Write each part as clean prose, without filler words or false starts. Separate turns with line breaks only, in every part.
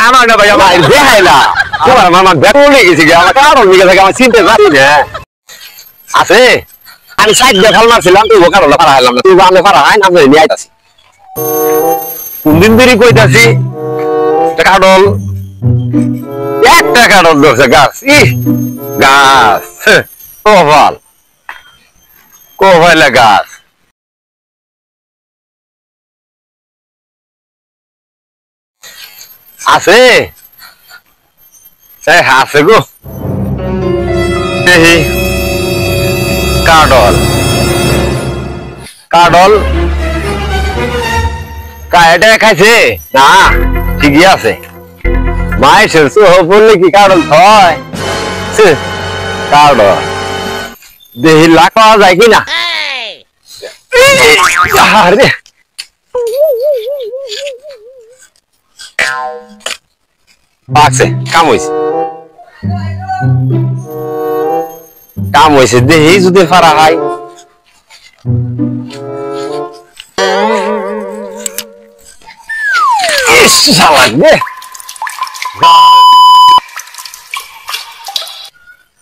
আমার না ভাই আমার দেখাইলা তোমার আমার ব্যাকল লেগে গেছে আমার কারণ লেগে থাকে আমার চিনতে পারি না আছে আমি সাইড দিয়ে ফেল মারছিলাম তুই কারণ পারা হলাম না তুই আমি পারা হয় না আমি নিয়ে আইতাছি কোনদিন দেরি কইতাছি কাডল একটা কাডল ধরছে গাছ গাছ কোভাল গাছ আছে আছে গো কাডল কাডল কায়টা খাইছে না ঠিকই আছে মায়ের বললে কি কাডল হয় কাডল দেহি লাখ পাওয়া যায় কিনা পাকছে কাম হয়েছে দেহি যদি ফারা হয়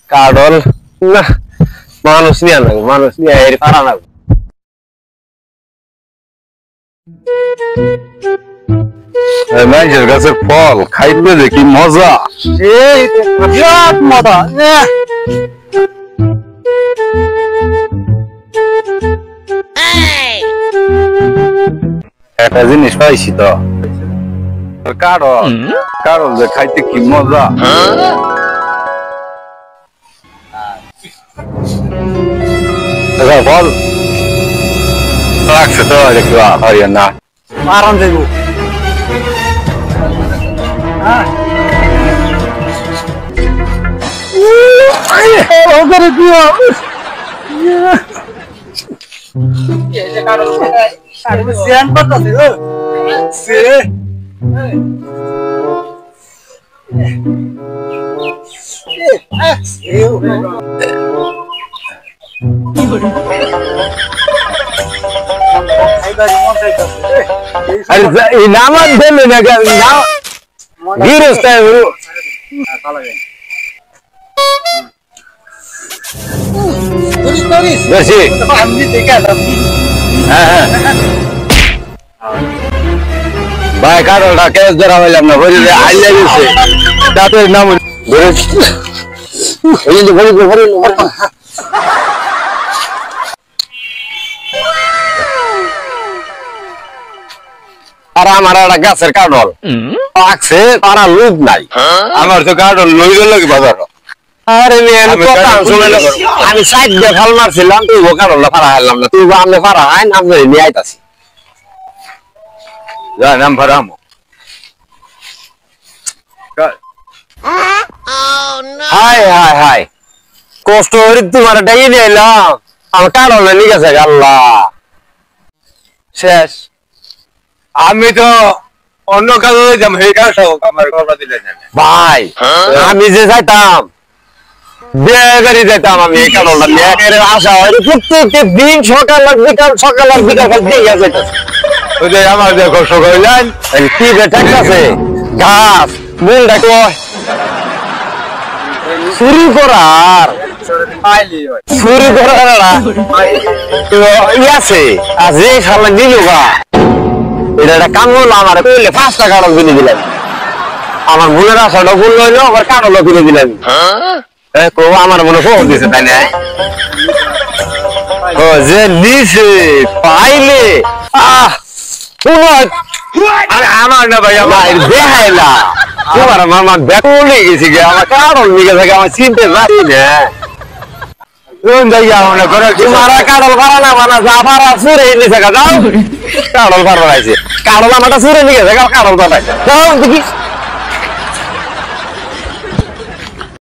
কাডল না মানুষ নিয়ে নাগো মানুষ নিয়ে এর ফারা নাগো মানুষের গাছের ফল খাইতে যে কি মজা বিরাট মজা একটা জিনিস পাইছি তো কারণ কারণ যে খাইতে কি মজা ফল রাখছে তো দেখি হরিয়ান না আরাম দেব নামান দেবে না গিরস্তায় ভাই কারোটা কেস ধরা হইলাম না ভরি আইলে গেছে তাদের নাম আর আমার একটা গাছের কাডল পাকছে তারা লোক নাই আমার তো কাডল লই গেল কি বাজার আরে আমি সাইড দিয়ে ফল মারছিলাম তুই কাডল ফারা হলাম না তুই আমি ফারা হয় না আমি নিয়ে আইতাছি যা নাম ফারামো হাই হাই হাই কষ্ট করে তোমার ডাইয়ে দিলাম আমার কাডল নিয়ে গেছে আল্লাহ শেষ আমি তো অন্য কাজে যাম এই কাজটা আমার কথা দিলে ভাই আমি যে যাইতাম বেগারি যাইতাম আমি এই কারণটা নিয়ে আসা হয় প্রত্যেকটা দিন সকাল আর বিকাল দিয়ে যাইতাম ওই যে আমার যে কষ্ট করিলেন কি বেটাক আছে ঘাস মূলটা কয় চুরি করার আছে আজ এই সামনে নিল গা এটা একটা কাম হলো আমার কইলে 5টা কাডল কিনে দিলাম আমার মনের আশাটা ভুল হইলো আবার কাডলও কিনে দিলাম আমার মনে খবর দিছে তাই না ও যে নিছে পাইলে আমার না ভাই আমার দেখাইলা তোমার আমার ব্যাকল লেগে গেছে আমার কাডল লেগে থাকে আমার চিনতে পারি না তোমারা কাডল পারা না বানা যা পারা সুরে নিছে যাও কাডল পারা আছে কাডল আমারটা সুরে নিয়ে কাডল পারা যাও দেখি